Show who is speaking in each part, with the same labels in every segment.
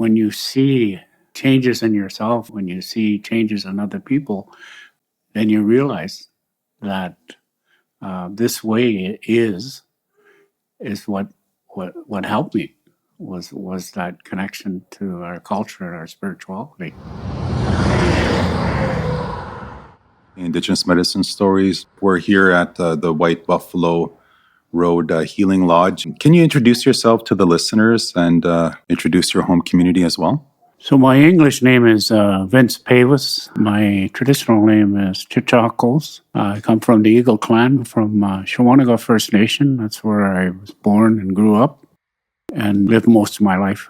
Speaker 1: when you see changes in yourself, when you see changes in other people, then you realize that this way is what helped me was that connection to our culture and our spirituality.
Speaker 2: Indigenous Medicine Stories. We're here at the White Buffalo Road Healing Lodge. Can you introduce yourself to the listeners and introduce your home community as well?
Speaker 1: So my English name is Vince Pawis. My traditional name is Chichakos. I come from the Eagle Clan from Shawanaga First Nation. That's where I was born and grew up and lived most of my life.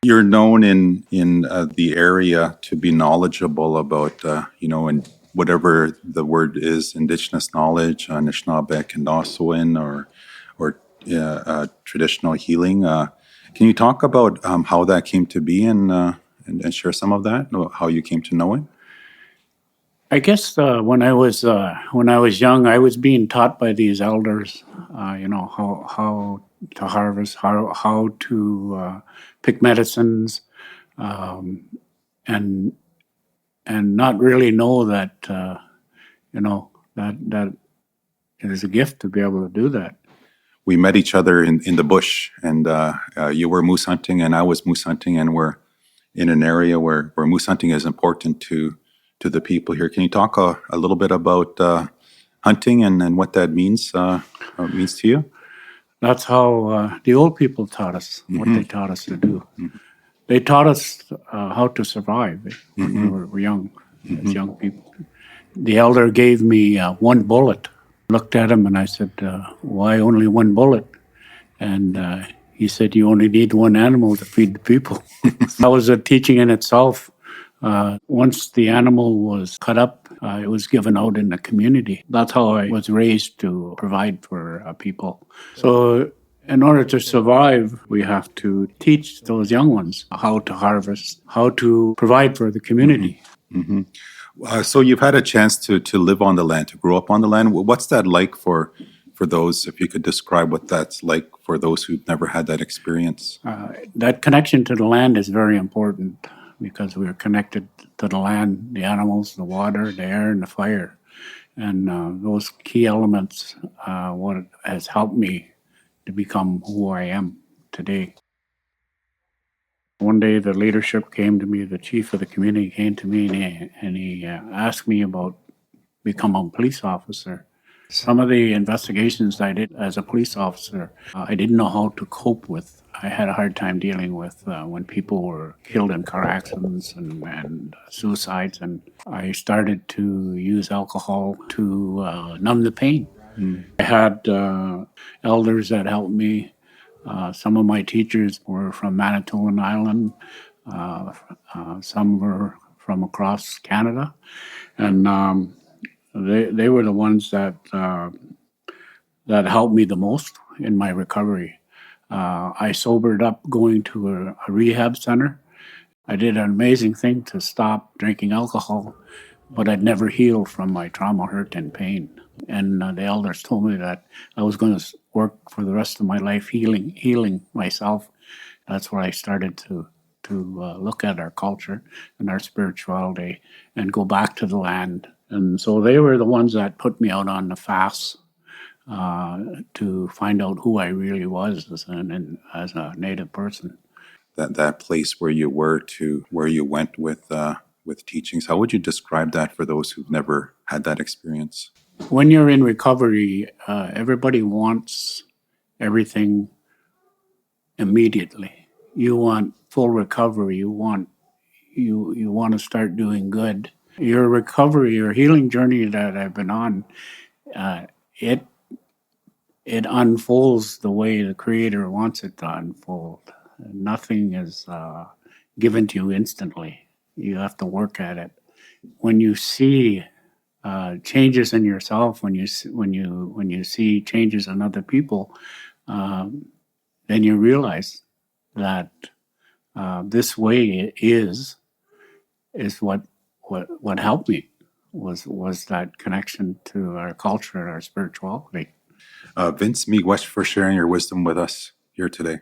Speaker 2: You're known in the area to be knowledgeable about, and whatever the word is, Indigenous knowledge, Anishinaabe, Kandasoin, or traditional healing. Can you talk about how that came to be and share some of that, how you came to know it?
Speaker 1: I guess when I was young, I was being taught by these elders, how to harvest, how to pick medicines, and not really know that that it is a gift to be able to do that.
Speaker 2: We met each other in the bush, and you were moose hunting, and I was moose hunting, and we're in an area where moose hunting is important to the people here. Can you talk a little bit about hunting and what that means to you?
Speaker 1: That's how the old people taught us, what they taught us to do. Mm-hmm. They taught us how to survive when we were young, as young people. The elder gave me one bullet. Looked at him and I said, why only one bullet? And he said, you only need one animal to feed the people. That was a teaching in itself. Once the animal was cut up, it was given out in the community. That's how I was raised to provide for people. So in order to survive, we have to teach those young ones how to harvest, how to provide for the community.
Speaker 2: Mm-hmm. So you've had a chance to live on the land, to grow up on the land. What's that like for those, if you could describe what that's like for those who've never had that experience?
Speaker 1: That connection to the land is very important because we are connected to the land, the animals, the water, the air, and the fire. And those key elements, what has helped me to become who I am today. One day the leadership came to me, the chief of the community came to me and he asked me about becoming a police officer. Some of the investigations I did as a police officer, I didn't know how to cope with. I had a hard time dealing with when people were killed in car accidents and suicides, and I started to use alcohol to numb the pain. I had elders that helped me. Some of my teachers were from Manitowoc Island. Some were from across Canada, and they were the ones that helped me the most in my recovery. I sobered up going to a rehab center. I did an amazing thing to stop drinking alcohol, but I'd never healed from my trauma, hurt, and pain. And the elders told me that I was going to work for the rest of my life healing myself. That's where I started to look at our culture and our spirituality and go back to the land. And so they were the ones that put me out on the fast to find out who I really was as a Native person.
Speaker 2: That place where you were to where you went with teachings, how would you describe that for those who've never had that experience?
Speaker 1: When you're in recovery, everybody wants everything immediately. You want full recovery. You want to start doing good. Your recovery, your healing journey that I've been on, it unfolds the way the Creator wants it to unfold. Nothing is given to you instantly. You have to work at it. When you see changes in yourself, when you see changes in other people, then you realize that this way is what helped me was that connection to our culture and our spirituality.
Speaker 2: Vince, miigwech for sharing your wisdom with us here today.